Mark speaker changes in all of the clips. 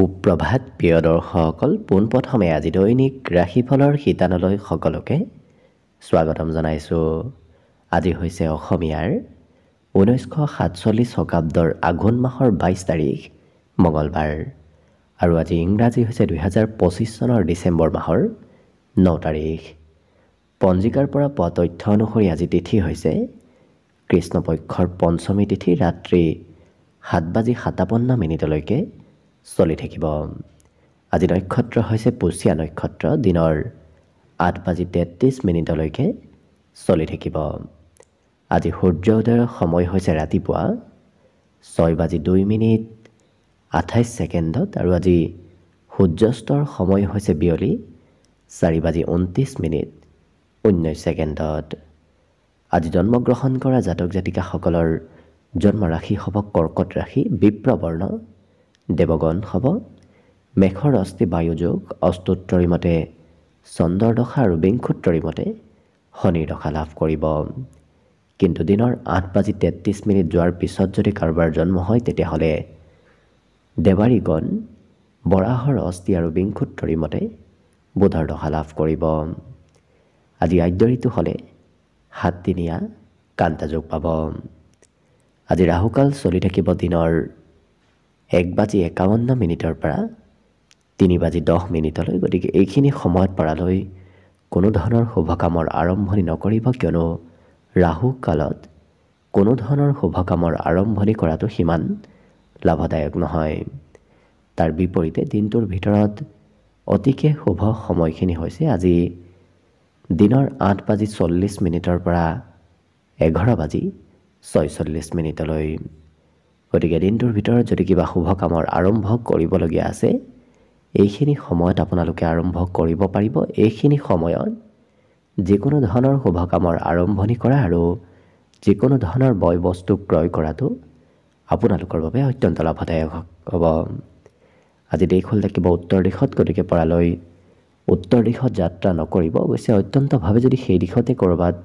Speaker 1: সুপ্ৰভাত প্ৰিয় দৰ্শকসকল, পোনপ্ৰথমে আজি দৈনিক ৰাশিফলৰ শিতানলৈ সকলোকে স্বাগতম জনাইছোঁ। আজি হৈছে অসমীয়াৰ 1947 শকাব্দৰ আঘোণ মাহৰ 22 তাৰিখ মঙলবাৰ আৰু আজি ইংৰাজী হৈছে 2025 চনৰ ডিচেম্বৰ মাহৰ 9 তাৰিখ। পঞ্জিকাৰ পৰা পোৱা তথ্য অনুসৰি আজি তিথি হৈছে কৃষ্ণপক্ষৰ পঞ্চমী তিথি, ৰাত্ৰি 7:57 চলি থাকিব। আজি নক্ষত্ৰ হৈছে পুষ্যা নক্ষত্ৰ, দিনৰ 8:33 চলি থাকিব। আজি সূৰ্য উদয়ৰ সময় হৈছে ৰাতিপুৱা 6:02 আৰু আজি সূৰ্যাস্তৰ সময় হৈছে বিয়লি 4:29 আজি জন্মগ্ৰহণ কৰা জাতক জাতিকাসকলৰ জন্ম ৰাশি হ'ব কৰ্কট ৰাশি, বিপ্ৰবৰ্ণ, দেৱগণ হ'ব মেঘৰ অস্থি বায়ুযোগ, অষ্টোত্তৰী মতে চন্দ্ৰৰ দশা আৰু বিংশোত্তৰী মতে শনিৰ দশা লাভ কৰিব। কিন্তু দিনৰ 8:33 যোৱাৰ পিছত যদি কাৰোবাৰ জন্ম হয় তেতিয়াহ'লে দেৱাৰীগণ বৰাহৰ অস্থি আৰু বিংশোত্তৰী মতে বুধৰ দশা লাভ কৰিব। আজি আদ্য ঋতু হ'লে 7 দিনীয়া কান্তা যোগ পাব। আজি ৰাহুকাল চলি থাকিব দিনৰ 1:51 পৰা 3:10 গতিকে এইখিনি সময়ত পৰালৈ কোনো ধৰণৰ শুভ কামৰ আৰম্ভণি নকৰিব, কিয়নো ৰাহু কালত কোনো ধৰণৰ শুভ কামৰ আৰম্ভণি কৰাটো সিমান লাভদায়ক নহয়। তাৰ বিপৰীতে দিনটোৰ ভিতৰত অতিকে শুভ সময়খিনি হৈছে আজি দিনৰ 8:40 পৰা 11:46 গতিকে দিনটোৰ ভিতৰত যদি কিবা শুভ কামৰ আৰম্ভ কৰিবলগীয়া আছে এইখিনি সময়ত আপোনালোকে আৰম্ভ কৰিব পাৰিব। এইখিনি সময়ত যিকোনো ধৰণৰ শুভ কামৰ আৰম্ভণি কৰা আৰু যিকোনো ধৰণৰ বয় বস্তু ক্ৰয় কৰাটো আপোনালোকৰ বাবে অত্যন্ত লাভদায়ক হ'ব। আজি দেশখন থাকিব উত্তৰ দিশত, গতিকে পৰালৈ উত্তৰ দিশত যাত্ৰা নকৰিব। অৱশ্যে অত্যন্তভাৱে যদি সেই দিশতে ক'ৰবাত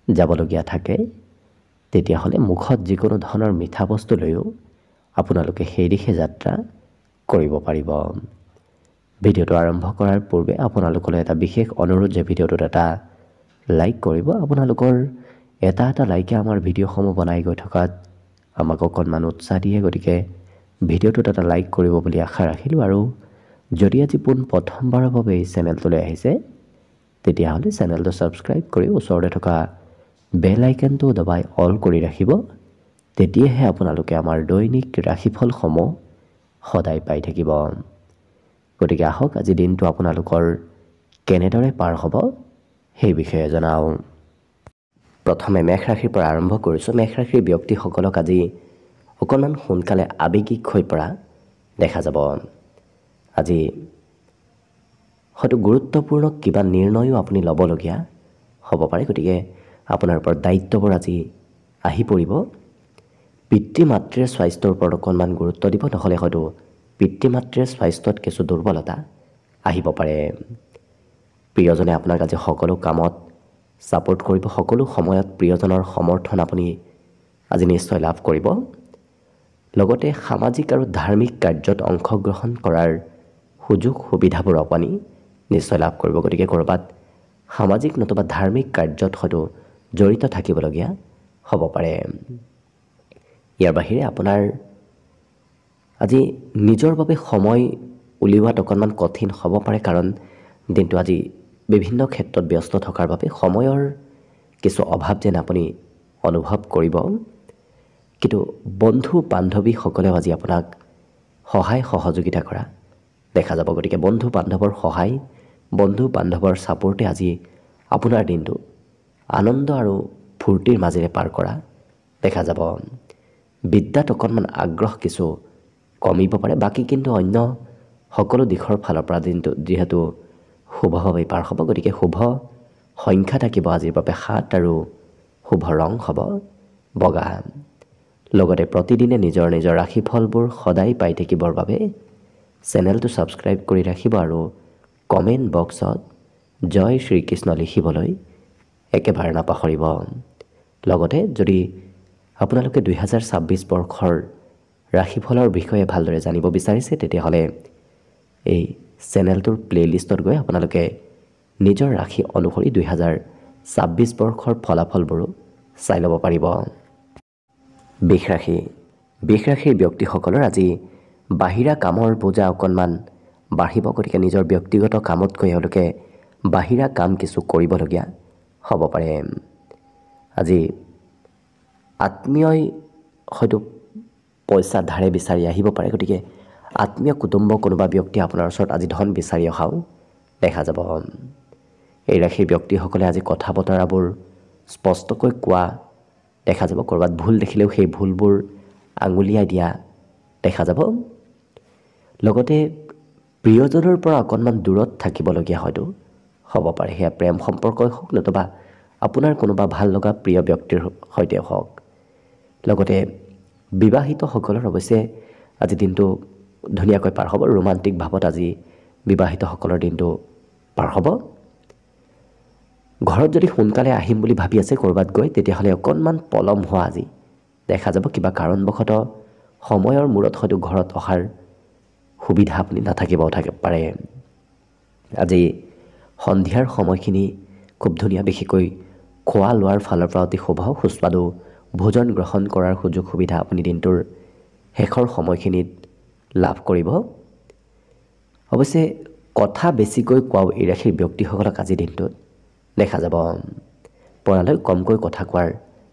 Speaker 1: যাবলগীয়া থাকে তেতিয়াহ'লে মুখত যিকোনো ধৰণৰ মিঠা বস্তু লৈও আপোনালোকে সেই দিশে যাত্ৰা কৰিব পাৰিব। ভিডিঅ'টো আৰম্ভ কৰাৰ পূৰ্বে আপোনালোকলৈ এটা বিশেষ অনুৰোধ যে ভিডিঅ'টোত এটা লাইক কৰিব। আপোনালোকৰ এটা লাইকে আমাৰ ভিডিঅ'সমূহ বনাই গৈ থকাত আমাক অকণমান উৎসাহ দিয়ে, গতিকে ভিডিঅ'টোত এটা লাইক কৰিব বুলি আশা ৰাখিলোঁ। আৰু যদি আজি প্ৰথমবাৰৰ বাবে এই চেনেলটোলৈ আহিছে তেতিয়াহ'লে চেনেলটো ছাবস্ক্ৰাইব কৰি ওচৰতে থকা বেল আইকনটো দবাই অল কৰি ৰাখিব। তেতিয়াহে আপোনালোকে আমাৰ দৈনিক ৰাশিফলসমূহ সদায় পাই থাকিব। গতিকে আহক আজি দিনটো আপোনালোকৰ কেনেদৰে পাৰ হ'ব সেই বিষয়ে জনাওঁ। প্ৰথমে মেষ ৰাশিৰ পৰা আৰম্ভ কৰিছোঁ। মেষ ৰাশিৰ ব্যক্তিসকলক আজি অকণমান সোনকালে আৱেগিক হৈ পৰা দেখা যাব। আজি হয়তো গুৰুত্বপূৰ্ণ কিবা নিৰ্ণয়ো আপুনি ল'বলগীয়া হ'ব পাৰে, গতিকে আপোনাৰ ওপৰত দায়িত্ববোৰ আজি আহি পৰিব। পিতৃ মাতৃৰ স্বাস্থ্যৰ ওপৰত অকণমান গুৰুত্ব দিব, নহ'লে হয়তো পিতৃ মাতৃৰ স্বাস্থ্যত কিছু দুৰ্বলতা আহিব পাৰে। প্ৰিয়জনে আপোনাক আজি সকলো কামত ছাপোৰ্ট কৰিব। সকলো সময়ত প্ৰিয়জনৰ সমৰ্থন আপুনি আজি নিশ্চয় লাভ কৰিব। লগতে সামাজিক আৰু ধাৰ্মিক কাৰ্যত অংশগ্ৰহণ কৰাৰ সুযোগ সুবিধাবোৰ আপুনি নিশ্চয় লাভ কৰিব। গতিকে ক'ৰবাত সামাজিক নতুবা ধাৰ্মিক কাৰ্যত হয়তো জড়িত থাকিবলগীয়া হ'ব পাৰে। ইয়াৰ বাহিৰে আপোনাৰ আজি নিজৰ বাবে সময় উলিওৱাত অকণমান কঠিন হ'ব পাৰে, কাৰণ দিনটো আজি বিভিন্ন ক্ষেত্ৰত ব্যস্ত থকাৰ বাবে সময়ৰ কিছু অভাৱ যেন আপুনি অনুভৱ কৰিব। কিন্তু বন্ধু বান্ধৱীসকলেও আজি আপোনাক সহায় সহযোগিতা কৰা দেখা যাব। গতিকে বন্ধু বান্ধৱৰ সহায়, বন্ধু বান্ধৱৰ ছাপোৰ্টে আজি আপোনাৰ দিনটো আনন্দ আৰু ফূৰ্তিৰ মাজেৰে পাৰ কৰা দেখা যাব। বিদ্যাত অকণমান আগ্ৰহ কিছু কমিব পাৰে, বাকী কিন্তু অন্য সকলো দিশৰ ফালৰ পৰা দিনটো যিহেতু শুভভাৱে পাৰ হ'ব, গতিকে শুভ সংখ্যা থাকিব আজিৰ বাবে 7 আৰু শুভ ৰং হ'ব বগা। লগতে প্ৰতিদিনে নিজৰ নিজৰ ৰাশিফলবোৰ সদায় পাই থাকিবৰ বাবে চেনেলটো ছাবস্ক্ৰাইব কৰি ৰাখিব আৰু কমেণ্ট বক্সত জয় শ্ৰীকৃষ্ণ লিখিবলৈ একেবাৰে নাপাহৰিব। লগতে যদি আপোনালোকে 2026 বৰ্ষৰ ৰাশিফলৰ বিষয়ে ভালদৰে জানিব বিচাৰিছে তেতিয়াহ'লে এই চেনেলটোৰ প্লেলিষ্টত গৈ আপোনালোকে নিজৰ ৰাশি অনুসৰি 2026 বৰ্ষৰ ফলাফলবোৰো চাই ল'ব পাৰিব। বৃষ ৰাশি বৃষ ৰাশিৰ ব্যক্তিসকলৰ আজি বাহিৰা কামৰ বোজা অকণমান বাঢ়িব, গতিকে নিজৰ ব্যক্তিগত কামতকৈ এওঁলোকে বাহিৰা কাম কিছু কৰিবলগীয়া হ'ব পাৰে। আজি আত্মীয়ই হয়তো পইচা ধাৰে বিচাৰি আহিব পাৰে, গতিকে আত্মীয় কুটুম্ব কোনোবা ব্যক্তি আপোনাৰ ওচৰত আজি ধন বিচাৰি অহাও দেখা যাব। এই ৰাশিৰ ব্যক্তিসকলে আজি কথা বতৰাবোৰ স্পষ্টকৈ কোৱা দেখা যাব। ক'ৰবাত ভুল দেখিলেও সেই ভুলবোৰ আঙুলিয়াই দিয়া দেখা যাব। লগতে প্ৰিয়জনৰ পৰা অকণমান দূৰত থাকিবলগীয়া হয়তো হ'ব পাৰে, সেয়া প্ৰেম সম্পৰ্কই হওক নতুবা আপোনাৰ কোনোবা ভাল লগা প্ৰিয় ব্যক্তিৰ সৈতে হওক। লগতে বিবাহিতসকলৰ অৱশ্যে আজি দিনটো ধুনীয়াকৈ পাৰ হ'ব। ৰোমান্টিক ভাৱত আজি বিবাহিতসকলৰ দিনটো পাৰ হ'ব। ঘৰত যদি সোনকালে আহিম বুলি ভাবি আছে ক'ৰবাত গৈ, তেতিয়াহ'লে অকণমান পলম হোৱা আজি দেখা যাব। কিবা কাৰণবশতঃ সময়ৰ মূৰত হয়তো ঘৰত অহাৰ সুবিধা আপুনি নাথাকিব পাৰে। আজি সন্ধিয়াৰ সময়খিনি খুব ধুনীয়া, বিশেষকৈ খোৱা লোৱাৰ ফালৰ পৰা অতি শুভ। সুস্বাদু ভোজন গ্ৰহণ কৰাৰ সুযোগ সুবিধা আপুনি দিনটোৰ শেষৰ সময়খিনিত লাভ কৰিব। অৱশ্যে কথা বেছিকৈ কোৱাও এই ৰাশিৰ ব্যক্তিসকলক আজিৰ দিনটোত দেখা যাব। পৰালৈ কমকৈ কথা কোৱাৰ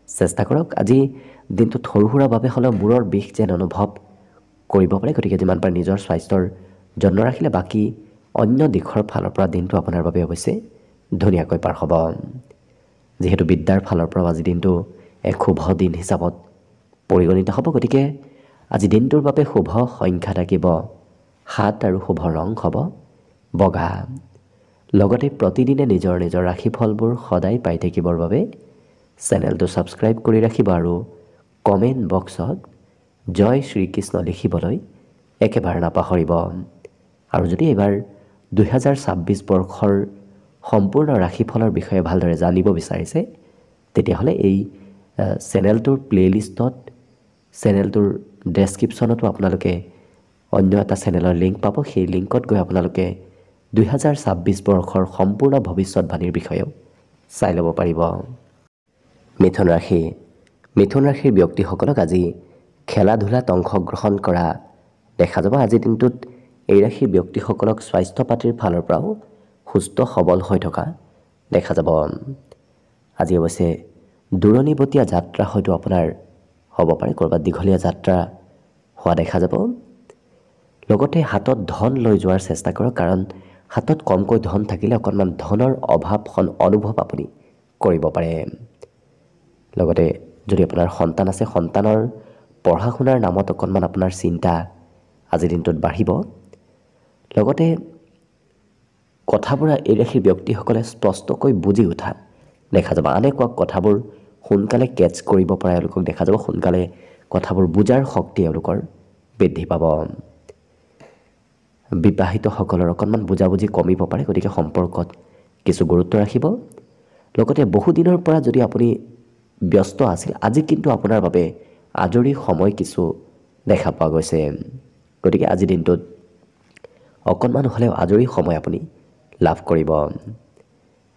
Speaker 1: চেষ্টা কৰক। আজি দিনটোত সৰু সুৰাভাৱে হ'লেও মূৰৰ বিষ যেন অনুভৱ কৰিব পাৰে, গতিকে যিমান পাৰে নিজৰ স্বাস্থ্যৰ যত্ন ৰাখিলে বাকী অন্য দিশৰ ফালৰ পৰা দিনটো আপোনাৰ বাবে অৱশ্যে ধুনীয়াকৈ পাৰ হ'ব। যিহেতু বিদ্যাৰ ফালৰ পৰাও আজি দিনটো এক শুভ দিন হিচাপত পৰিগণিত হ'ব, গতিকে আজি দিনটোৰ বাবে শুভ সংখ্যা থাকিব 7 আৰু শুভ ৰং হ'ব বগা। লগতে প্ৰতিদিনে নিজৰ নিজৰ ৰাশিফলবোৰ সদায় পাই থাকিবৰ বাবে চেনেলটো ছাবস্ক্ৰাইব কৰি ৰাখিব আৰু কমেণ্ট বক্সত জয় শ্ৰীকৃষ্ণ লিখিবলৈ একেবাৰে নাপাহৰিব। আৰু যদি এইবাৰ 2026 বৰ্ষৰ সম্পূৰ্ণ ৰাশিফলৰ বিষয়ে ভালদৰে জানিব বিচাৰিছে, তেতিয়াহ'লে এই চেনেলটোৰ প্লেলিষ্টত, চেনেলটোৰ ডেছক্ৰিপশ্যনতো আপোনালোকে অন্য এটা চেনেলৰ লিংক পাব। সেই লিংকত গৈ আপোনালোকে 2026 বৰ্ষৰ সম্পূৰ্ণ ভৱিষ্যতবাণীৰ বিষয়েও চাই ল'ব পাৰিব। মিথুন ৰাশি মিথুন ৰাশিৰ ব্যক্তিসকলক আজি খেলা ধূলাত অংশগ্ৰহণ কৰা দেখা যাব। আজিৰ দিনটোত এই ৰাশিৰ ব্যক্তিসকলক স্বাস্থ্য পাতিৰ ফালৰ পৰাও সুস্থ সবল হৈ থকা দেখা যাব। আজি অৱশ্যে দূৰণিবতীয়া যাত্ৰা হয়তো আপোনাৰ হ'ব পাৰে, ক'ৰবাত দীঘলীয়া যাত্ৰা হোৱা দেখা যাব। লগতে হাতত ধন লৈ যোৱাৰ চেষ্টা কৰক, কাৰণ হাতত কমকৈ ধন থাকিলে অকণমান ধনৰ অভাৱ অনুভৱ আপুনি কৰিব পাৰে। লগতে যদি আপোনাৰ সন্তান আছে, সন্তানৰ পঢ়া শুনাৰ নামত অকণমান আপোনাৰ চিন্তা আজিৰ দিনটোত বাঢ়িব। লগতে কথাবোৰ এই ৰাশিৰ ব্যক্তিসকলে স্পষ্টকৈ বুজি উঠা দেখা যাব। আনে কোৱা কথাবোৰ সোনকালে কেটচ কৰিব পৰা এওঁলোকক দেখা যাব। সোনকালে কথাবোৰ বুজাৰ শক্তি এওঁলোকৰ বৃদ্ধি পাব। বিবাহিতসকলৰ অকণমান বুজাবুজি কমিব পাৰে, গতিকে সম্পৰ্কত কিছু গুৰুত্ব ৰাখিব। লগতে বহুদিনৰ পৰা যদি আপুনি ব্যস্ত আছিল, আজি কিন্তু আপোনাৰ বাবে আজৰি সময় কিছু দেখা পোৱা গৈছে। গতিকে আজিৰ দিনটোত অকণমান হ'লেও আজৰি সময় আপুনি লাভ কৰিব।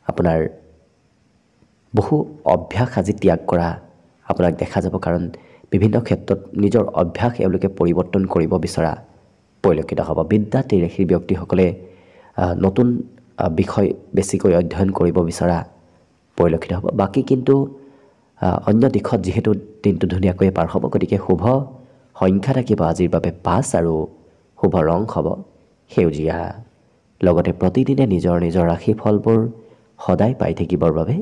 Speaker 1: আপোনাৰ বহু অভ্যাস আজি ত্যাগ কৰা আপোনাক দেখা যাব, কাৰণ বিভিন্ন ক্ষেত্ৰত নিজৰ অভ্যাস এওঁলোকে পৰিৱৰ্তন কৰিব বিচৰা পৰিলক্ষিত হ'ব। বিদ্যাত এই ৰাশিৰ ব্যক্তিসকলে নতুন বিষয় বেছিকৈ অধ্যয়ন কৰিব বিচৰা পৰিলক্ষিত হ'ব। বাকী কিন্তু অন্য দিশত যিহেতু দিনটো ধুনীয়াকৈ পাৰ হ'ব, গতিকে শুভ সংখ্যা থাকিব আজিৰ বাবে 5 আৰু শুভ ৰং হ'ব সেউজীয়া। লগতে প্ৰতিদিনে নিজৰ নিজৰ ৰাশিফলবোৰ সদায় পাই থাকিবৰ বাবে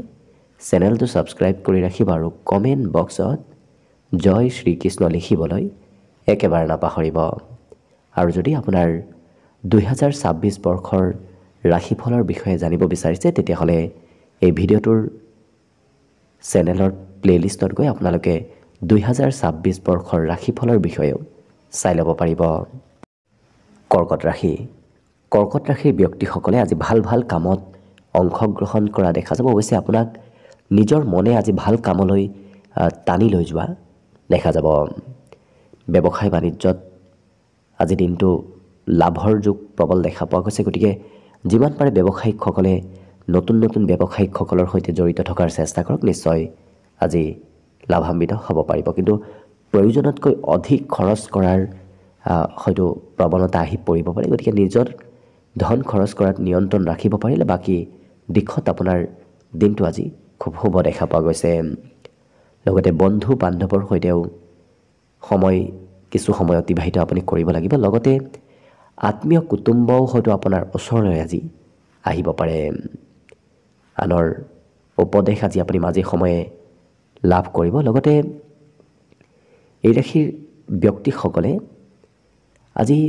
Speaker 1: চেনেলটো ছাবস্ক্ৰাইব কৰি ৰাখিব আৰু কমেণ্ট বক্সত জয় শ্ৰীকৃষ্ণ লিখিবলৈ একেবাৰে নাপাহৰিব। আৰু যদি আপোনাৰ 2026 বৰ্ষৰ ৰাশিফলৰ বিষয়ে জানিব বিচাৰিছে, তেতিয়াহ'লে এই ভিডিঅ'টোৰ চেনেলৰ প্লেলিষ্টত গৈ আপোনালোকে 2026 বৰ্ষৰ ৰাশিফলৰ বিষয়েও চাই ল'ব পাৰিব। কৰ্কট ৰাশি কৰ্কট ৰাশিৰ ব্যক্তিসকলে আজি ভাল ভাল কামত অংশগ্ৰহণ কৰা দেখা যাব। অৱশ্যে আপোনাক নিজৰ মনে আজি ভাল কামলৈ টানি লৈ যোৱা দেখা যাব। ব্যৱসায় বাণিজ্যত আজি দিনটো লাভৰ যোগ প্ৰবল দেখা পোৱা গৈছে। গতিকে যিমান পাৰে ব্যৱসায়িকসকলে নতুন নতুন ব্যৱসায়িকসকলৰ সৈতে জড়িত থকাৰ চেষ্টা কৰক, নিশ্চয় আজি লাভান্বিত হ'ব পাৰিব। কিন্তু প্ৰয়োজনতকৈ অধিক খৰচ কৰাৰ হয়তো প্ৰৱণতা আহি পৰিব পাৰে। গতিকে নিজৰ ধন খৰচ কৰাত নিয়ন্ত্ৰণ ৰাখিব পাৰিলে বাকী দিশত আপোনাৰ দিনটো আজি খুব শুভ দেখা পোৱা গৈছে। লগতে বন্ধু বান্ধৱৰ সৈতেও কিছু সময় অতিবাহিত আপুনি কৰিব লাগিব। লগতে আত্মীয় কুটুম্বও হয়তো আপোনাৰ ওচৰলৈ আজি আহিব পাৰে। আনৰ উপদেশ আজি আপুনি মাজে সময়ে লাভ কৰিব। লগতে এই ৰাশিৰ ব্যক্তিসকলে আজি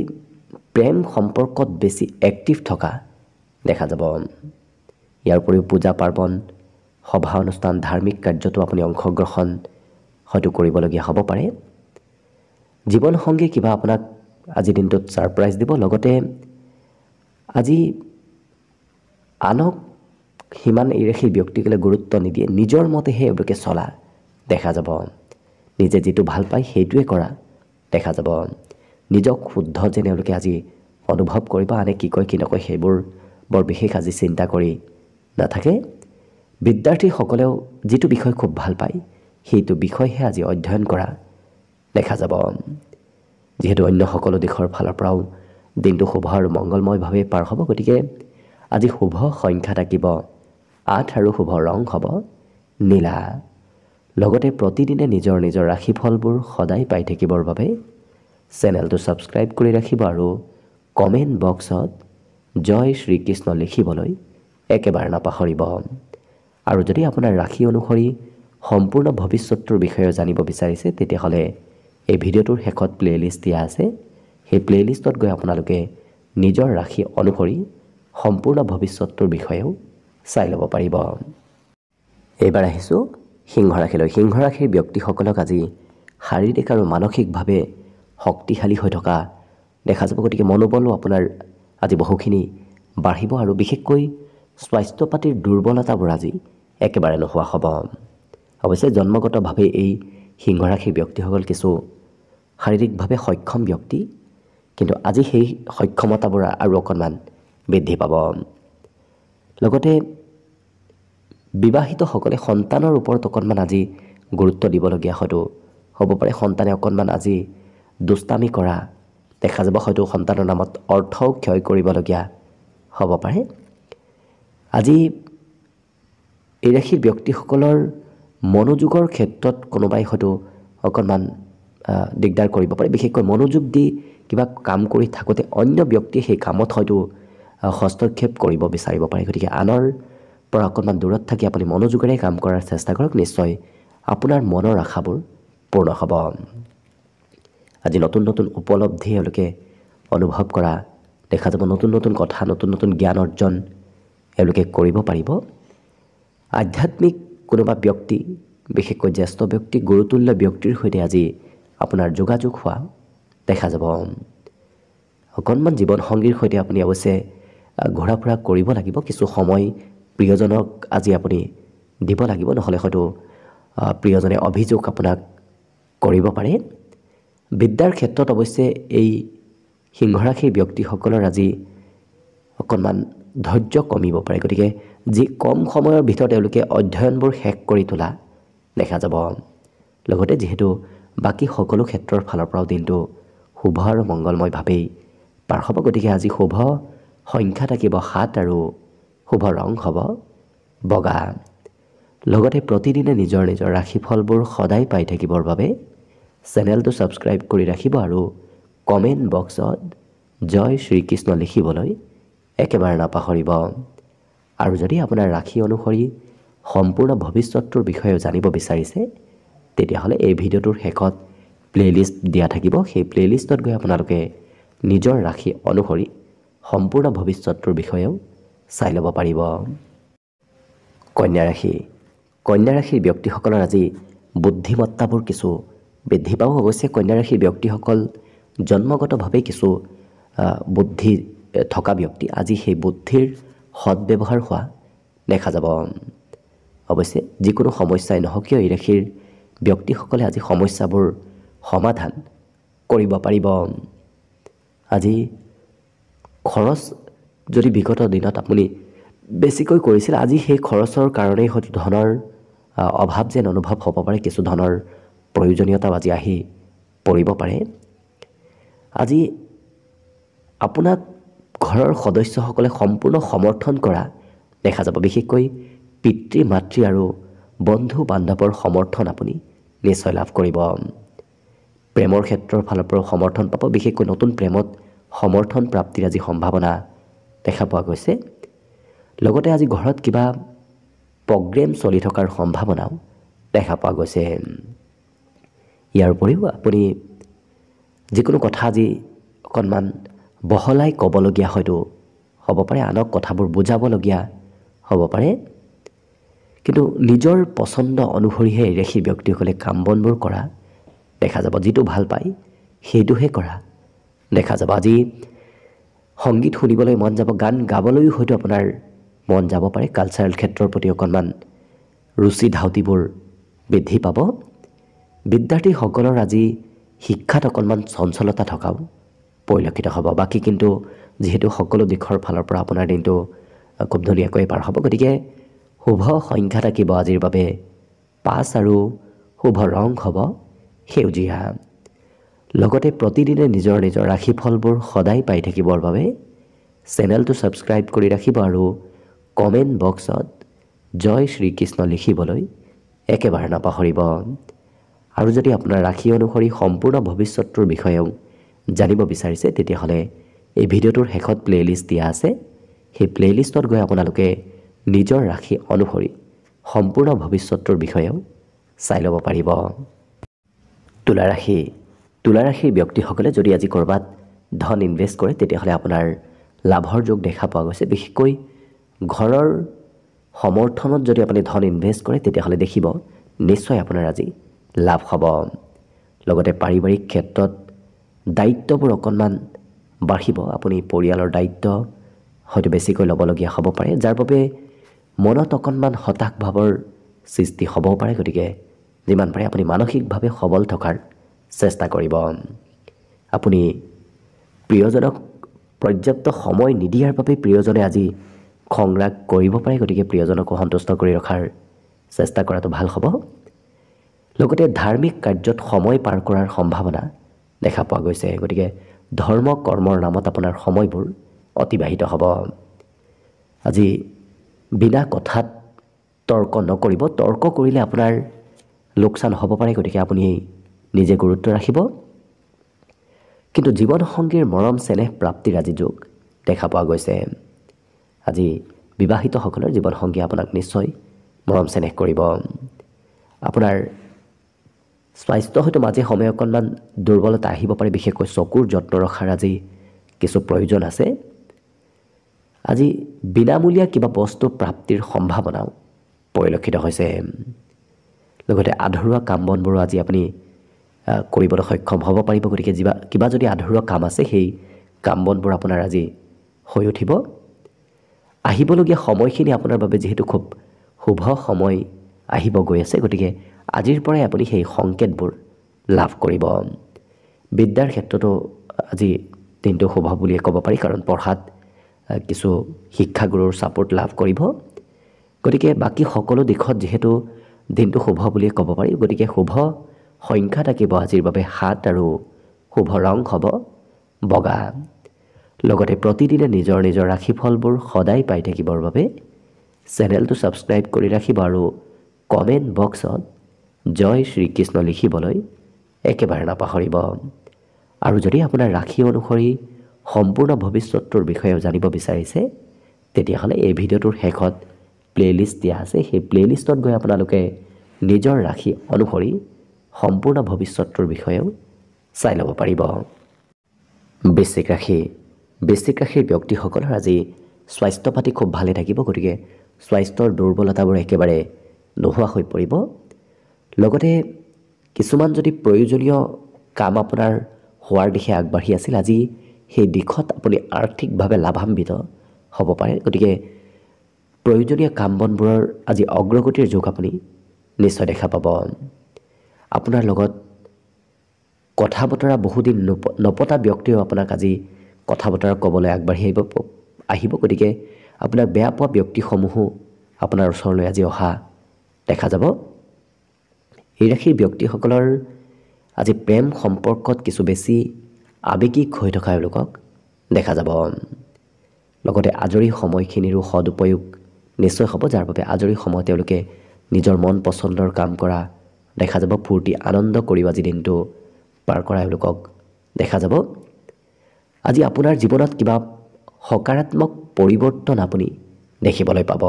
Speaker 1: প্ৰেম সম্পৰ্কত বেছি এক্টিভ থকা দেখা যাব। ইয়াৰ উপৰিও পূজা পাৰ্বণ, সভা অনুষ্ঠান, ধাৰ্মিক কাৰ্যতো আপুনি অংশগ্ৰহণ হয়তো কৰিবলগীয়া হ'ব পাৰে। জীৱনসংগী কিবা আপোনাক আজি দিনটোত ছাৰপ্ৰাইজ দিব। লগতে আজি আনক সিমান এই ৰাশিৰ ব্যক্তিসকলে গুৰুত্ব নিদিয়ে, নিজৰ মতেহে এওঁলোকে চলা দেখা যাব। নিজে যিটো ভাল পায় সেইটোৱে কৰা দেখা যাব। নিজক শুদ্ধ যেন এওঁলোকে আজি অনুভৱ কৰিব। আনে কি কয় কি নকয় সেইবোৰ বৰ বিশেষ আজি চিন্তা কৰি নাথাকে। বিদ্যাৰ্থীসকলেও যিটো বিষয় খুব ভাল পায় সেইটো বিষয়হে আজি অধ্যয়ন কৰা দেখা যাব। যিহেতু অন্য সকলো দিশৰ ফালৰ পৰাও দিনটো শুভ আৰু মংগলময়ভাৱে পাৰ হ'ব, গতিকে আজি শুভ সংখ্যা থাকিব 8 আৰু শুভ ৰং হ'ব নীলা। লগতে প্ৰতিদিনে নিজৰ নিজৰ ৰাশিফলবোৰ সদায় পাই থাকিবৰ বাবে চেনেলটো ছাবস্ক্ৰাইব কৰি ৰাখিব আৰু কমেণ্ট বক্সত জয় শ্ৰীকৃষ্ণ লিখিবলৈ একেবাৰে নাপাহৰিব। আৰু যদি আপোনাৰ ৰাশি অনুসৰি সম্পূৰ্ণ ভৱিষ্যতৰ বিষয়ে জানিব বিচাৰিছে তেতিয়াহ'লে এই ভিডিঅ'টোৰ শেষত প্লে'লিষ্ট দিয়া আছে। সেই প্লে'লিষ্টত গৈ আপোনালোকে নিজৰ ৰাশি অনুসৰি সম্পূৰ্ণ ভৱিষ্যতৰ বিষয়েও চাই ল'ব পাৰিব। এইবাৰ আহিছোঁ সিংহ ৰাশিলৈ। সিংহ ৰাশিৰ ব্যক্তিসকলক আজি শাৰীৰিক আৰু মানসিকভাৱে শক্তিশালী হৈ থকা দেখা যাব। গতিকে মনোবলো আপোনাৰ আজি বহুখিনি বাঢ়িব আৰু বিশেষকৈ স্বাস্থ্য পাতিৰ দুৰ্বলতাবোৰ আজি একেবাৰে নোহোৱা হ'ব। অৱশ্যে জন্মগতভাৱে এই সিংহ ৰাশিৰ ব্যক্তিসকল কিছু শাৰীৰিকভাৱে সক্ষম ব্যক্তি, কিন্তু আজি সেই সক্ষমতাবোৰ আৰু অকণমান বৃদ্ধি পাব। লগতে বিবাহিতসকলে সন্তানৰ ওপৰত অকণমান আজি গুৰুত্ব দিবলগীয়া হয়তো হ'ব পাৰে। সন্তানে অকণমান আজি দুষ্টামি কৰা দেখা যাব। হয়তো সন্তানৰ নামত অৰ্থও ক্ষয় কৰিবলগীয়া হ'ব পাৰে। আজি এই ৰাশিৰ ব্যক্তিসকলৰ মনোযোগৰ ক্ষেত্ৰত কোনোবাই হয়তো অকণমান দিগদাৰ কৰিব পাৰে। বিশেষকৈ মনোযোগ দি কিবা কাম কৰি থাকোঁতে অন্য ব্যক্তিয়ে সেই কামত হয়তো হস্তক্ষেপ কৰিব বিচাৰিব পাৰে। গতিকে আনৰ পৰা অকণমান দূৰত থাকি আপুনি মনোযোগেৰে কাম কৰাৰ চেষ্টা কৰক, নিশ্চয় আপোনাৰ মনৰ আশাবোৰ পূৰ্ণ হ'ব। আজি নতুন নতুন উপলব্ধি এওঁলোকে অনুভৱ কৰা দেখা যাব। নতুন নতুন কথা, নতুন নতুন জ্ঞান অৰ্জন এওঁলোকে কৰিব পাৰিব। আধ্যাত্মিক কোনোবা ব্যক্তি, বিশেষকৈ জ্যেষ্ঠ ব্যক্তি, গুৰুতুল্য ব্যক্তিৰ সৈতে আজি আপোনাৰ যোগাযোগ হোৱা দেখা যাব। অকণমান জীৱনসংগীৰ সৈতে আপুনি অৱশ্যে ঘূৰা ফুৰা কৰিব লাগিব। কিছু সময় প্ৰিয়জনক আজি আপুনি দিব লাগিব, নহ'লে হয়তো প্ৰিয়জনে অভিযোগ আপোনাক কৰিব পাৰে। বিদ্যাৰ ক্ষেত্ৰত অৱশ্যে এই সিংহ ৰাশিৰ ব্যক্তিসকলৰ আজি অকণমান ধৈৰ্য কমিব পাৰে। গতিকে যি কম সময়ৰ ভিতৰত তেওঁলোকে অধ্যয়নবোৰ শেষ কৰি তোলা দেখা যাব। লগতে যিহেতু বাকী সকলো ক্ষেত্ৰৰ ফালৰ পৰাও দিনটো শুভ আৰু মংগলময়ভাৱেই পাৰ হ'ব, গতিকে আজি শুভ সংখ্যা থাকিব 7 আৰু শুভ ৰং হ'ব বগা। লগতে প্ৰতিদিনে নিজৰ নিজৰ ৰাশিফলবোৰ সদায় পাই থাকিবৰ বাবে চেনেলটো ছাবস্ক্ৰাইব কৰি ৰাখিব আৰু কমেণ্ট বক্সত জয় শ্ৰীকৃষ্ণ লিখিবলৈ একেবাৰে নাপাহৰিব। আৰু যদি আপোনাৰ ৰাশি অনুসৰি সম্পূৰ্ণ ভৱিষ্যতৰ বিষয়ে জানিব বিচাৰিছে তেতিয়াহ'লে এই ভিডিঅ'টোৰ শেষত প্লে'লিষ্ট দিয়া থাকিব। সেই প্লে'লিষ্টত গৈ আপোনালোকে নিজৰ ৰাশি অনুসৰি সম্পূৰ্ণ ভৱিষ্যতৰ বিষয়েও চাই ল'ব পাৰিব। কন্যা ৰাশি। কন্যা ৰাশিৰ ব্যক্তিসকলৰ আজি বুদ্ধিমত্তাবোৰ কিছু বৃদ্ধি পাব। অৱশ্যে কন্যা ৰাশিৰ ব্যক্তিসকল জন্মগতভাৱে কিছু বুদ্ধি থকা ব্যক্তি। আজি সেই বুদ্ধিৰ সৎব্যৱহাৰ হোৱা দেখা যাব। অৱশ্যে যিকোনো সমস্যাই নহওক কিয় এই ৰাশিৰ ব্যক্তিসকলে আজি সমস্যাবোৰ সমাধান কৰিব পাৰিব। আজি খৰচ যদি বিগত দিনত আপুনি বেছিকৈ কৰিছিল, আজি সেই খৰচৰ কাৰণেই হয়তো ধনৰ অভাৱ যেন অনুভৱ হ'ব পাৰে, কিছু ধনৰ প্ৰয়োজনীয়তাও আজি আহি পৰিব পাৰে। আজি আপোনাক ঘৰৰ সদস্যসকলে সম্পূৰ্ণ সমৰ্থন কৰা দেখা যাব। বিশেষকৈ পিতৃ মাতৃ আৰু বন্ধু বান্ধৱৰ সমৰ্থন আপুনি নিশ্চয় লাভ কৰিব। প্ৰেমৰ ক্ষেত্ৰৰ ফালৰ পৰাও সমৰ্থন পাব, বিশেষকৈ নতুন প্ৰেমত সমৰ্থন প্ৰাপ্তিৰ আজি সম্ভাৱনা দেখা পোৱা গৈছে। লগতে আজি ঘৰত কিবা প্ৰগ্ৰেম চলি থকাৰ সম্ভাৱনাও দেখা পোৱা গৈছে। ইয়াৰ উপৰিও আপুনি যিকোনো কথা আজি অকণমান বহলাই ক'বলগীয়া হয়তো হ'ব পাৰে, আনক কথাবোৰ বুজাবলগীয়া হ'ব পাৰে। কিন্তু নিজৰ পচন্দ অনুসৰিহে ঋষি ব্যক্তিসকলে কাম বনবোৰ কৰা দেখা যাব। যিটো ভাল পায় সেইটোহে কৰা দেখা যাব। আজি সংগীত শুনিবলৈ মন যাব, গান গাবলৈও হয়তো আপোনাৰ মন যাব পাৰে। কালচাৰেল ক্ষেত্ৰৰ প্ৰতি অকণমান ৰুচি ধাউতিবোৰ বৃদ্ধি পাব। বিদ্যাৰ্থীসকলৰ আজি শিক্ষাত অকণমান চঞ্চলতা থকাও পৰিলক্ষিত হ'ব। বাকী কিন্তু যিহেতু সকলো দিশৰ ফালৰ পৰা আপোনাৰ দিনটো খুব ধুনীয়াকৈ পাৰ হ'ব, গতিকে শুভ সংখ্যা থাকিব আজিৰ বাবে 5 আৰু শুভ ৰং হ'ব সেউজীয়া। লগতে প্ৰতিদিনে নিজৰ নিজৰ ৰাশিফলবোৰ সদায় পাই থাকিবৰ বাবে চেনেলটো ছাবস্ক্ৰাইব কৰি ৰাখিব আৰু কমেণ্ট বক্সত জয় শ্ৰীকৃষ্ণ লিখিবলৈ একেবাৰে নাপাহৰিব। আৰু যদি আপোনাৰ ৰাশি অনুসৰি সম্পূৰ্ণ ভৱিষ্যতটোৰ বিষয়েও জানিব বিচাৰিছে, তেতিয়াহ'লে এই ভিডিঅ'টোৰ শেষত প্লে'লিষ্ট দিয়া আছে। সেই প্লে'লিষ্টত গৈ আপোনালোকে নিজৰ ৰাশি অনুসৰি সম্পূৰ্ণ ভৱিষ্যতটোৰ বিষয়েও চাই ল'ব পাৰিব। তুলা ৰাশি। তুলা ৰাশিৰ ব্যক্তিসকলে যদি আজি ক'ৰবাত ধন ইনভেষ্ট কৰে, তেতিয়াহ'লে আপোনাৰ লাভৰ যোগ দেখা পোৱা গৈছে। বিশেষকৈ ঘৰৰ সমৰ্থনত যদি আপুনি ধন ইনভেষ্ট কৰে, তেতিয়াহ'লে দেখিব নিশ্চয় আপোনাৰ আজি লাভ হ'ব। লগতে পাৰিবাৰিক ক্ষেত্ৰত দায়িত্ববোৰ অকণমান বাঢ়িব। আপুনি পৰিয়ালৰ দায়িত্ব হয়তো বেছিকৈ ল'বলগীয়া হ'ব পাৰে, যাৰ বাবে মনত অকণমান হতাশ ভাৱৰ সৃষ্টি হ'বও পাৰে। গতিকে যিমান পাৰে আপুনি মানসিকভাৱে সবল থকাৰ চেষ্টা কৰিব। আপুনি প্ৰিয়জনক পৰ্যাপ্ত সময় নিদিয়াৰ বাবে প্ৰিয়জনে আজি খং ৰাগ কৰিব পাৰে। গতিকে প্ৰিয়জনকো সন্তুষ্ট কৰি ৰখাৰ চেষ্টা কৰাটো ভাল হ'ব। লগতে ধাৰ্মিক কাৰ্যত সময় পাৰ কৰাৰ সম্ভাৱনা দেখা পোৱা গৈছে। গতিকে ধৰ্ম কৰ্মৰ নামত আপোনাৰ সময়বোৰ অতিবাহিত হ'ব। আজি বিনা কথাত তৰ্ক নকৰিব। তৰ্ক কৰিলে আপোনাৰ লোকচান হ'ব পাৰে, গতিকে আপুনি নিজে গুৰুত্ব ৰাখিব। কিন্তু জীৱনসংগীৰ মৰম চেনেহ প্ৰাপ্তিৰ আজি যোগ দেখা পোৱা গৈছে। আজি বিবাহিতসকলৰ জীৱনসংগী আপোনাক নিশ্চয় মৰম চেনেহ কৰিব। আপোনাৰ স্বাস্থ্য হয়তো মাজে সময়ে অকণমান দুৰ্বলতা আহিব পাৰে, বিশেষকৈ চকুৰ যত্ন ৰখাৰ আজি কিছু প্ৰয়োজন আছে। আজি বিনামূলীয়া কিবা বস্তু প্ৰাপ্তিৰ সম্ভাৱনাও পৰিলক্ষিত হৈছে। লগতে আধৰুৱা কাম বনবোৰো আজি আপুনি কৰিবলৈ সক্ষম হ'ব পাৰিব। গতিকে কিবা যদি আধৰুৱা কাম আছে, সেই কাম বনবোৰ আপোনাৰ আজি হৈ উঠিব। আহিবলগীয়া সময়খিনি আপোনাৰ বাবে যিহেতু খুব শুভ সময় আহিব গৈ আছে, গতিকে আজিৰ পৰাই আপুনি সেই সংকেতবোৰ লাভ কৰিব। বিদ্যাৰ ক্ষেত্ৰতো আজি দিনটো শুভ বুলিয়ে ক'ব পাৰি, কাৰণ পঢ়াত কিছু শিক্ষাগুৰুৰ ছাপোৰ্ট লাভ কৰিব। গতিকে বাকী সকলো দিশত যিহেতু দিনটো শুভ বুলিয়ে ক'ব পাৰি, গতিকে শুভ সংখ্যা থাকিব আজিৰ বাবে 7 আৰু শুভ ৰং হ'ব বগা। লগতে প্ৰতিদিনে নিজৰ নিজৰ ৰাশিফলবোৰ সদায় পাই থাকিবৰ বাবে চেনেলটো ছাবস্ক্ৰাইব কৰি ৰাখিব আৰু কমেণ্ট বক্সত জয় শ্ৰীকৃষ্ণ লিখিবলৈ একেবাৰে নাপাহৰিব। আৰু যদি আপোনাৰ ৰাশি অনুসৰি সম্পূৰ্ণ ভৱিষ্যতটোৰ বিষয়েও জানিব বিচাৰিছে, তেতিয়াহ'লে এই ভিডিঅ'টোৰ শেষত প্লে'লিষ্ট দিয়া আছে। সেই প্লে'লিষ্টত গৈ আপোনালোকে নিজৰ ৰাশি অনুসৰি সম্পূৰ্ণ ভৱিষ্যতটোৰ বিষয়েও চাই ল'ব পাৰিব। বৃশ্চিক ৰাশি। বৃশ্চিক ৰাশিৰ ব্যক্তিসকলৰ আজি স্বাস্থ্য পাতি খুব ভালে থাকিব। গতিকে স্বাস্থ্যৰ দুৰ্বলতাবোৰ একেবাৰে নোহোৱা হৈ পৰিব। লগতে কিছুমান যদি প্ৰয়োজনীয় কাম আপোনাৰ হোৱাৰ দিশে আগবাঢ়ি আছিল, আজি সেই দিশত আপুনি আৰ্থিকভাৱে লাভান্বিত হ'ব পাৰে। গতিকে প্ৰয়োজনীয় কাম বনবোৰৰ আজি অগ্ৰগতিৰ যোগ আপুনি নিশ্চয় দেখা পাব। আপোনাৰ লগত কথা বতৰা বহুদিন নপতা ব্যক্তিও আপোনাক আজি কথা বতৰা ক'বলৈ আগবাঢ়ি আহিব। গতিকে আপোনাক বেয়া পোৱা ব্যক্তিসমূহো আপোনাৰ ওচৰলৈ আজি অহা দেখা যাব। এই ৰাশিৰ ব্যক্তিসকলৰ আজি প্ৰেম সম্পৰ্কত কিছু বেছি আৱেগিক হৈ থকা এওঁলোকক দেখা যাব। লগতে আজৰি সময়খিনিৰো সদুপয়োগ নিশ্চয় হ'ব, যাৰ বাবে আজৰি সময়ত তেওঁলোকে নিজৰ মন পচন্দৰ কাম কৰা দেখা যাব। ফূৰ্তি আনন্দ কৰিব আজি দিনটো পাৰ কৰা এওঁলোকক দেখা যাব। আজি আপোনাৰ জীৱনত কিবা সকাৰাত্মক পৰিৱৰ্তন আপুনি দেখিবলৈ পাব।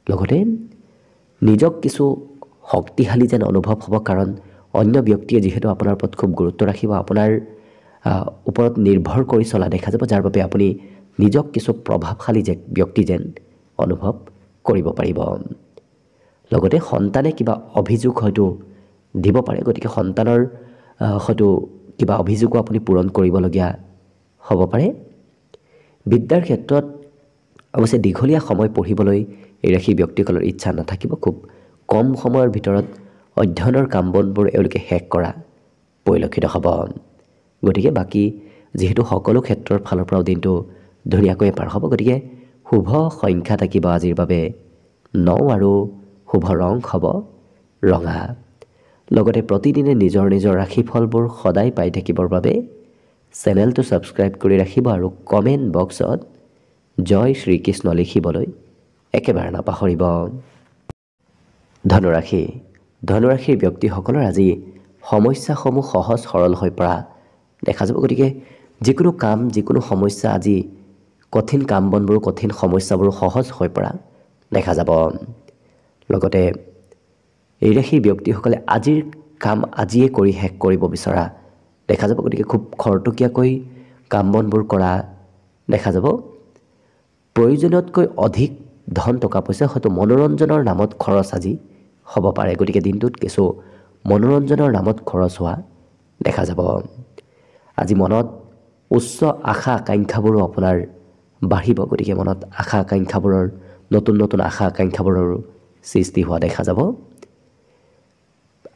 Speaker 1: লগতে নিজক কিছু শক্তিশালী যেন অনুভৱ হ'ব, কাৰণ অন্য ব্যক্তিয়ে যিহেতু আপোনাৰ ওপৰত খুব গুৰুত্ব ৰাখিব, আপোনাৰ ওপৰত নিৰ্ভৰ কৰি চলা দেখা যাব, যাৰ বাবে আপুনি নিজক কিছু প্ৰভাৱশালী ব্যক্তি যেন অনুভৱ কৰিব পাৰিব। লগতে সন্তানে কিবা অভিযোগ হয়তো দিব পাৰে, গতিকে সন্তানৰ হয়তো কিবা অভিযোগো আপুনি পূৰণ কৰিবলগীয়া হ'ব পাৰে। বিদ্যাৰ ক্ষেত্ৰত অৱশ্যে দীঘলীয়া সময় পঢ়িবলৈ এই ৰাশিৰ ব্যক্তিসকলৰ ইচ্ছা নাথাকিব। খুব কম সময়ৰ ভিতৰত অধ্যয়নৰ কাম বনবোৰ এওঁলোকে শেষ কৰা পৰিলক্ষিত হ'ব। গতিকে বাকী যিহেতু সকলো ক্ষেত্ৰৰ ফালৰ পৰাও দিনটো ধুনীয়াকৈ পাৰ হ'ব, গতিকে শুভ সংখ্যা থাকিব আজিৰ বাবে 9 আৰু শুভ ৰং হ'ব ৰঙা। লগতে প্ৰতিদিনে নিজৰ নিজৰ ৰাশিফলবোৰ সদায় পাই থাকিবৰ বাবে চেনেলটো ছাবস্ক্ৰাইব কৰি ৰাখিব আৰু কমেণ্ট বক্সত জয় শ্ৰীকৃষ্ণ লিখিবলৈ একেবাৰে নাপাহৰিব। ধনুৰাশি। ধনুৰাশিৰ ব্যক্তিসকলৰ আজি সমস্যাসমূহ সহজ সৰল হৈ পৰা দেখা যাব। গতিকে যিকোনো কাম, যিকোনো সমস্যা, আজি কঠিন কাম বনবোৰ, কঠিন সমস্যাবোৰ সহজ হৈ পৰা দেখা যাব। লগতে এই ৰাশিৰ ব্যক্তিসকলে আজিৰ কাম আজিয়ে কৰি শেষ কৰিব বিচৰা দেখা যাব। গতিকে খুব খৰতকীয়াকৈ কাম বনবোৰ কৰা দেখা যাব। প্ৰয়োজনতকৈ অধিক ধন টকা পইচা হয়তো মনোৰঞ্জনৰ নামত খৰচ আজি হ'ব পাৰে। গতিকে দিনটোত কিছু মনোৰঞ্জনৰ নামত খৰচ হোৱা দেখা যাব। আজি মনত উচ্চ আশা আকাংক্ষাবোৰো আপোনাৰ বাঢ়িব। গতিকে মনত আশা আকাংক্ষাবোৰৰ নতুন নতুন আশা আকাংক্ষাবোৰৰ সৃষ্টি হোৱা দেখা যাব।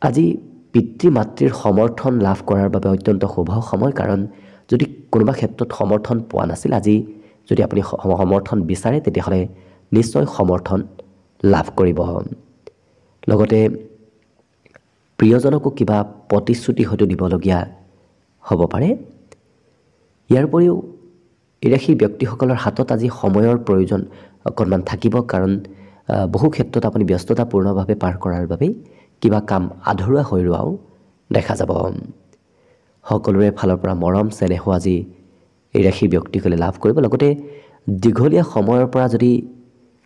Speaker 1: আজি পিতৃ মাতৃৰ সমৰ্থন লাভ কৰাৰ বাবে অত্যন্ত শুভ সময়, কাৰণ যদি কোনোবা ক্ষেত্ৰত সমৰ্থন পোৱা নাছিল, আজি যদি আপুনি সমৰ্থন বিচাৰে তেতিয়াহ'লে নিশ্চয় সমৰ্থন লাভ কৰিব। লগতে প্ৰিয়জনকো কিবা প্ৰতিশ্ৰুতি হয়তো দিবলগীয়া হ'ব পাৰে। ইয়াৰ উপৰিও এই ৰাশিৰ ব্যক্তিসকলৰ হাতত আজি সময়ৰ প্ৰয়োজন অকণমান থাকিব, কাৰণ বহু ক্ষেত্ৰত আপুনি ব্যস্ততাপূৰ্ণভাৱে পাৰ কৰাৰ বাবেই কিবা কাম আধৰুৱা হৈ ৰোৱাও দেখা যাব। সকলোৰে ফালৰ পৰা মৰম চেনেহো আজি এই ৰাশিৰ ব্যক্তিসকলে লাভ কৰিব। লগতে দীঘলীয়া সময়ৰ পৰা যদি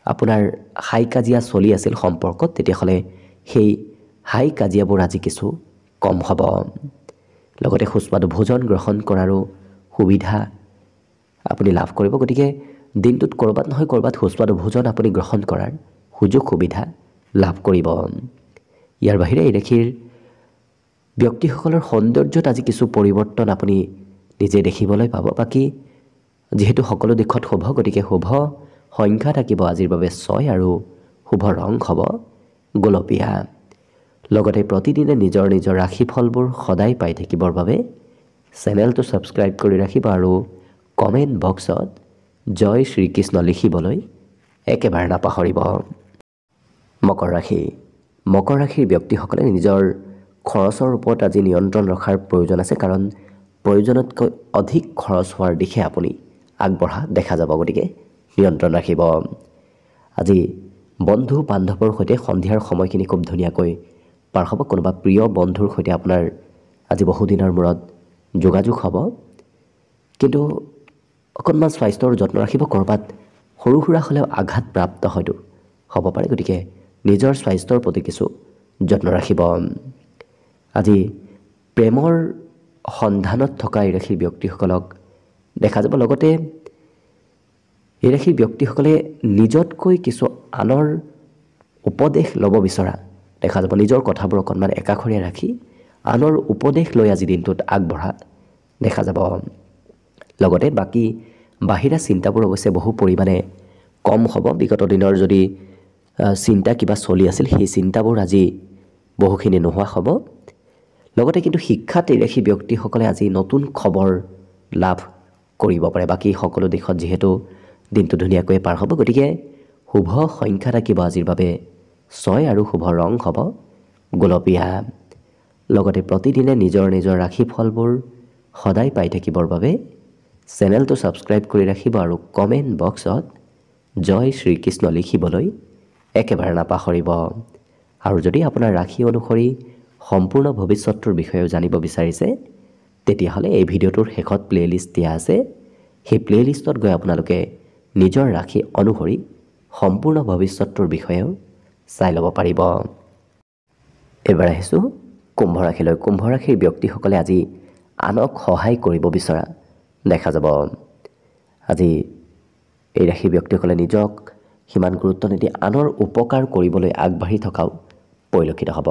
Speaker 1: আপোনাৰ হাই কাজিয়া চলি আছিল সম্পৰ্কত, তেতিয়াহ'লে সেই হাই কাজিয়াবোৰ আজি কিছু কম হ'ব। লগতে সুস্বাদু ভোজন গ্ৰহণ কৰাৰো সুবিধা আপুনি লাভ কৰিব। গতিকে দিনটোত ক'ৰবাত নহয় ক'ৰবাত সুস্বাদু ভোজন আপুনি গ্ৰহণ কৰাৰ সুযোগ সুবিধা লাভ কৰিব। ইয়াৰ বাহিৰে এই ৰাশিৰ ব্যক্তিসকলৰ সৌন্দৰ্যত আজি কিছু পৰিৱৰ্তন আপুনি নিজে দেখিবলৈ পাব। বাকী যিহেতু সকলো দিশত শুভ, গতিকে শুভ সংখ্যা থাকিব আজিৰ বাবে 6 আৰু শুভ ৰং হ'ব গোলপীয়া। লগতে প্ৰতিদিনে নিজৰ নিজৰ ৰাশিফলবোৰ সদায় পাই থাকিবৰ বাবে চেনেলটো ছাবস্ক্ৰাইব কৰি ৰাখিব আৰু কমেণ্ট বক্সত জয় শ্ৰীকৃষ্ণ লিখিবলৈ একেবাৰে নাপাহৰিব। মকৰ ৰাশি। মকৰ ৰাশিৰ ব্যক্তিসকলে নিজৰ খৰচৰ ওপৰত আজি নিয়ন্ত্ৰণ ৰখাৰ প্ৰয়োজন আছে, কাৰণ প্ৰয়োজনতকৈ অধিক খৰচ হোৱাৰ দিশে আপুনি আগবঢ়া দেখা যাব। গতিকে নিয়ন্ত্ৰণ ৰাখিব। আজি বন্ধু বান্ধৱৰ সৈতে সন্ধিয়াৰ সময়খিনি খুব ধুনীয়াকৈ পাৰ হ'ব। কোনোবা প্ৰিয় বন্ধুৰ সৈতে আপোনাৰ আজি বহুদিনৰ মূৰত যোগাযোগ হ'ব। কিন্তু অকণমান স্বাস্থ্যৰ যত্ন ৰাখিব। ক'ৰবাত সৰু সুৰা হ'লেও আঘাতপ্ৰাপ্ত হয়তো হ'ব পাৰে। গতিকে নিজৰ স্বাস্থ্যৰ প্ৰতি কিছু যত্ন ৰাখিব। আজি প্ৰেমৰ সন্ধানত থকা এই ৰাশিৰ ব্যক্তিসকলক দেখা যাব। লগতে এই ৰাশিৰ ব্যক্তিসকলে নিজতকৈ কিছু আনৰ উপদেশ ল'ব বিচৰা দেখা যাব। নিজৰ কথাবোৰ অকণমান একাষৰীয়া ৰাখি আনৰ উপদেশ লৈ আজি দিনটোত আগবঢ়া দেখা যাব। লগতে বাকী বাহিৰা চিন্তাবোৰ অৱশ্যে বহু পৰিমাণে কম হ'ব। বিগত দিনৰ যদি চিন্তা কিবা চলি আছিল, সেই চিন্তাবোৰ আজি বহুখিনি নোহোৱা হ'ব। লগতে কিন্তু শিক্ষাত এই ৰাশি ব্যক্তিসকলে আজি নতুন খবৰ লাভ কৰিব পাৰে। বাকী সকলো দিশত যিহেতু দিনটো ধুনীয়াকৈ পাৰ হ'ব, গতিকে শুভ সংখ্যা থাকিব আজিৰ বাবে 6 আৰু শুভ ৰং হ'ব গোলপীয়া। লগতে প্ৰতিদিনে নিজৰ নিজৰ ৰাশিফলবোৰ সদায় পাই থাকিবৰ বাবে চেনেলটো ছাবস্ক্ৰাইব কৰি ৰাখিব আৰু কমেণ্ট বক্সত জয় শ্ৰীকৃষ্ণ লিখিবলৈ একেবাৰে নাপাহৰিব। আৰু যদি আপোনাৰ ৰাশি অনুসৰি সম্পূৰ্ণ ভৱিষ্যতটোৰ বিষয়েও জানিব বিচাৰিছে, তেতিয়াহ'লে এই ভিডিঅ'টোৰ শেষত প্লে'লিষ্ট দিয়া আছে। সেই প্লে'লিষ্টত গৈ আপোনালোকে নিজৰ ৰাশি অনুসৰি সম্পূৰ্ণ ভৱিষ্যতটোৰ বিষয়েও চাই ল'ব পাৰিব। এইবাৰ আহিছোঁ কুম্ভ ৰাশিলৈ। কুম্ভ ৰাশিৰ ব্যক্তিসকলে আজি আনক সহায় কৰিব বিচৰা দেখা যাব। আজি এই ৰাশিৰ ব্যক্তিসকলে নিজক সিমান গুৰুত্ব নিদি আনৰ উপকাৰ কৰিবলৈ আগবাঢ়ি থকাও পৰিলক্ষিত হ'ব।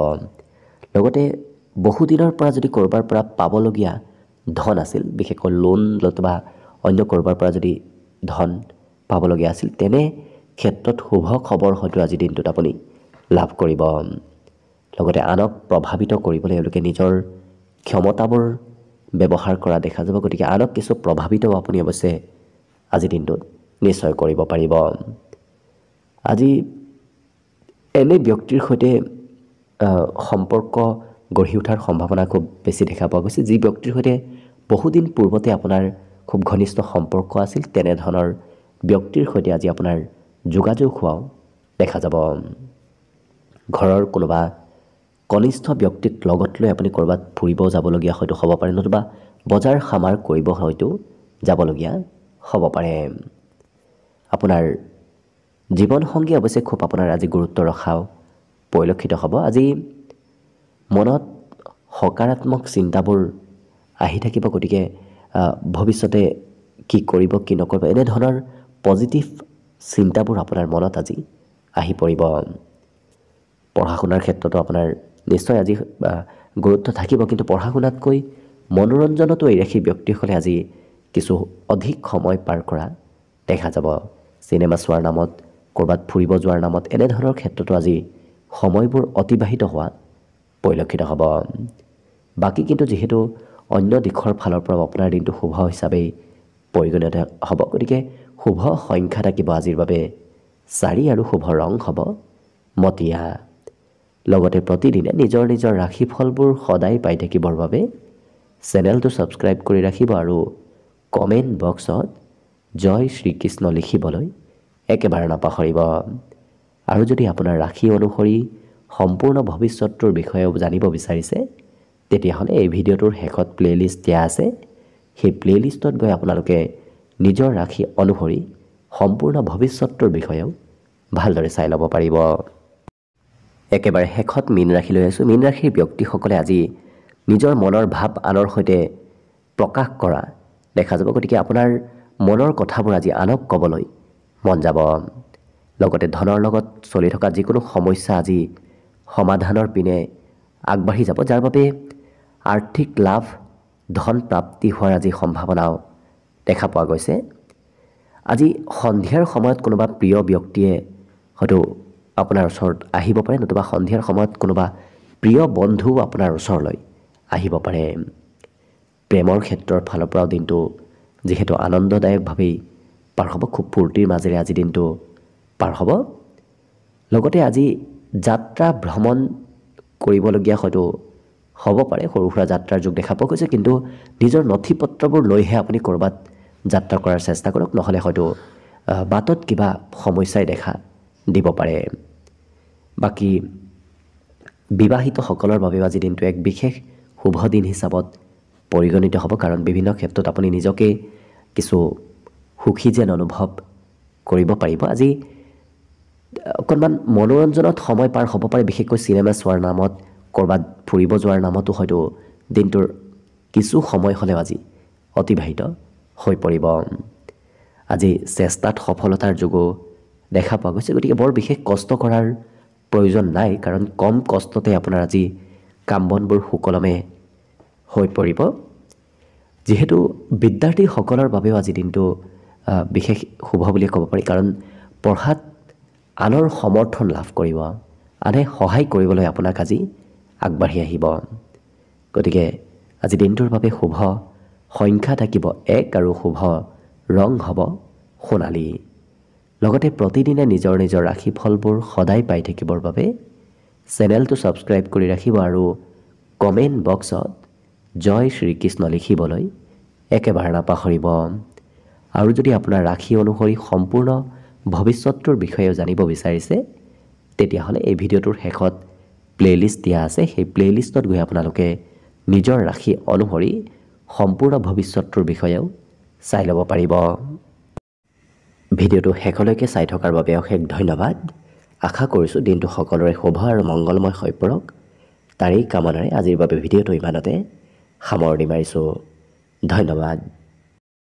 Speaker 1: লগতে বহুদিনৰ পৰা যদি ক'ৰবাৰ পৰা পাবলগীয়া ধন আছিল, বিশেষকৈ লোন নতুবা অন্য ক'ৰবাৰ পৰা যদি ধন পাবলগীয়া আছিল, তেনে ক্ষেত্ৰত শুভ খবৰ হয়তো আজিৰ দিনটোত আপুনি লাভ কৰিব। লগতে আনক প্ৰভাৱিত কৰিবলৈ এওঁলোকে নিজৰ ক্ষমতাবোৰ ব্যৱহাৰ কৰা দেখা যাব। গতিকে আনক কিছু প্ৰভাৱিতও আপুনি অৱশ্যে আজিৰ দিনটোত নিশ্চয় কৰিব পাৰিব। আজি এনে ব্যক্তিৰ সৈতে সম্পৰ্ক গঢ়ি উঠাৰ সম্ভাৱনা খুব বেছি দেখা পোৱা গৈছে। যি ব্যক্তিৰ সৈতে বহুদিন পূৰ্বতে আপোনাৰ খুব ঘনিষ্ঠ সম্পৰ্ক আছিল, তেনেধৰণৰ ব্যক্তিৰ সৈতে আজি আপোনাৰ যোগাযোগ হোৱাও দেখা যাব। ঘৰৰ কোনোবা কনিষ্ঠ ব্যক্তিক লগত লৈ আপুনি ক'ৰবাত ফুৰিব যাবলগীয়া হয়তো হ'ব পাৰে, নতুবা বজাৰ সমাৰ কৰিব হয়তো যাবলগীয়া হ'ব পাৰে। আপোনাৰ জীৱনসংগী অৱশ্যে খুব আপোনাৰ আজি গুৰুত্ব ৰখাও পৰিলক্ষিত হ'ব। আজি মনত সকাৰাত্মক চিন্তাবোৰ আহি থাকিব। গতিকে ভৱিষ্যতে কি কৰিব কি নকৰিব এনেধৰণৰ পজিটিভ চিন্তাবোৰ আপোনাৰ মনত আজি আহি পৰিব। পঢ়া শুনাৰ ক্ষেত্ৰতো আপোনাৰ নিশ্চয় আজি গুৰুত্ব থাকিব, কিন্তু পঢ়া শুনাতকৈ মনোৰঞ্জনতো এই ৰাশি ব্যক্তিসকলে আজি কিছু অধিক সময় পাৰ কৰা দেখা যাব। চিনেমা চোৱাৰ নামত, ক'ৰবাত ফুৰিব যোৱাৰ নামত এনেধৰণৰ ক্ষেত্ৰতো আজি সময়বোৰ অতিবাহিত হোৱা পৰিলক্ষিত হ'ব। বাকী কিন্তু যিহেতু অন্য দিশৰ ফালৰ পৰাও আপোনাৰ দিনটো শুভ হিচাপেই পৰিগণিত হ'ব, গতিকে শুভ সংখ্যা থাকিব আজিৰ বাবে 4 আৰু শুভ ৰং হ'ব মটীয়া। লগতে প্ৰতিদিনে নিজৰ নিজৰ ৰাশিফলবোৰ সদায় পাই থাকিবৰ বাবে চেনেলটো ছাবস্ক্ৰাইব কৰি ৰাখিব আৰু কমেণ্ট বক্সত জয় শ্ৰীকৃষ্ণ লিখিবলৈ একেবাৰে নাপাহৰিব। আৰু যদি আপোনাৰ ৰাশি অনুসৰি সম্পূৰ্ণ ভৱিষ্যতটোৰ বিষয়েও জানিব বিচাৰিছে, তেতিয়াহ'লে এই ভিডিঅ'টোৰ শেষত প্লে'লিষ্ট দিয়া আছে। সেই প্লে'লিষ্টত গৈ আপোনালোকে নিজৰ ৰাশি অনুসৰি সম্পূৰ্ণ ভৱিষ্যতটোৰ বিষয়েও ভালদৰে চাই ল'ব পাৰিব। একেবাৰে শেষত মীন ৰাশিলৈ আছোঁ। মীন ৰাশিৰ ব্যক্তিসকলে আজি নিজৰ মনৰ ভাৱ আনৰ সৈতে প্ৰকাশ কৰা দেখা যাব। গতিকে আপোনাৰ মনৰ কথাবোৰ আজি আনক ক'বলৈ মন যাব। লগতে ধনৰ লগত চলি থকা যিকোনো সমস্যা আজি সমাধানৰ পিনে আগবাঢ়ি যাব, যাৰ বাবে আৰ্থিক লাভ ধন প্ৰাপ্তি হোৱাৰ আজি সম্ভাৱনাও দেখা পোৱা গৈছে। আজি সন্ধিয়াৰ সময়ত কোনোবা প্ৰিয় ব্যক্তিয়ে হয়তো আপোনাৰ ওচৰত আহিব পাৰে, নতুবা সন্ধিয়াৰ সময়ত কোনোবা প্ৰিয় বন্ধু আপোনাৰ ওচৰলৈ আহিব পাৰে। প্ৰেমৰ ক্ষেত্ৰৰ ফালৰ পৰাও দিনটো যিহেতু আনন্দদায়কভাৱেই পাৰ হ'ব, খুব ফূৰ্তিৰ মাজেৰে আজি দিনটো পাৰ হ'ব। লগতে আজি যাত্ৰা ভ্ৰমণ কৰিবলগীয়া হয়তো হ'ব পাৰে, সৰু সুৰা যাত্ৰাৰ যোগ দেখা পোৱা গৈছে, কিন্তু নিজৰ নথি পত্ৰবোৰ লৈহে আপুনি ক'ৰবাত যাত্ৰা কৰাৰ চেষ্টা কৰক, নহ'লে হয়তো বাটত কিবা সমস্যাই দেখা দিব পাৰে। বাকী বিবাহিতসকলৰ বাবেও আজি দিনটো এক বিশেষ শুভ দিন হিচাপত পৰিগণিত হ'ব, কাৰণ বিভিন্ন ক্ষেত্ৰত আপুনি নিজকে কিছু সুখী যেন অনুভৱ কৰিব পাৰিব। আজি অকণমান মনোৰঞ্জনত সময় পাৰ হ'ব পাৰে, বিশেষকৈ চিনেমা চোৱাৰ নামত, ক'ৰবাত ফুৰিব যোৱাৰ নামতো হয়তো দিনটোৰ কিছু সময় হ'লেও আজি অতিবাহিত হৈ পৰিব। আজি চেষ্টাত সফলতাৰ যোগো দেখা পোৱা গৈছে, গতিকে বৰ বিশেষ কষ্ট কৰাৰ প্ৰয়োজন নাই, কাৰণ কম কষ্টতে আপোনাৰ আজি কাম বনবোৰ সুকলমে হৈ পৰিব। যিহেতু বিদ্যাৰ্থীসকলৰ বাবেও আজি দিনটো বিশেষ শুভ বুলি ক'ব পাৰি, কাৰণ পঢ়াত আনৰ সমৰ্থন লাভ কৰিব, আনে সহায় কৰিবলৈ আপোনাক আজি আগবাঢ়ি আহিব। গতিকে আজি দিনটোৰ বাবে শুভ সংখ্যা থাকিব 1 আৰু শুভ ৰং হ'ব সোণালী। লগতে প্ৰতিদিনে নিজৰ নিজৰ ৰাশিফলবোৰ সদায় পাই থাকিবৰ বাবে চেনেলটো ছাবস্ক্ৰাইব কৰি ৰাখিব আৰু কমেণ্ট বক্সত জয় শ্ৰীকৃষ্ণ লিখিবলৈ একেবাৰে নাপাহৰিব। আৰু যদি আপোনাৰ ৰাশি অনুসৰি সম্পূৰ্ণ ভৱিষ্যতটোৰ বিষয়েও জানিব বিচাৰিছে তেতিয়াহ'লে এই ভিডিঅ'টোৰ শেষত প্লেলিষ্ট দিয়া আছে। সেই প্লেলিষ্টত গৈ আপোনালোকে নিজৰ ৰাশি অনুসৰি সম্পূৰ্ণ ভৱিষ্যতটোৰ বিষয়েও চাই ল'ব পাৰিব। ভিডিঅ'টো শেষলৈকে চাই থকাৰ বাবে অশেষ ধন্যবাদ। আশা কৰিছোঁ দিনটো সকলোৰে শুভ আৰু মংগলময় হৈ পৰক। তাৰেই কামনাৰে আজিৰ বাবে ভিডিঅ'টো ইমানতে সামৰণি মাৰিছোঁ। ধন্যবাদ।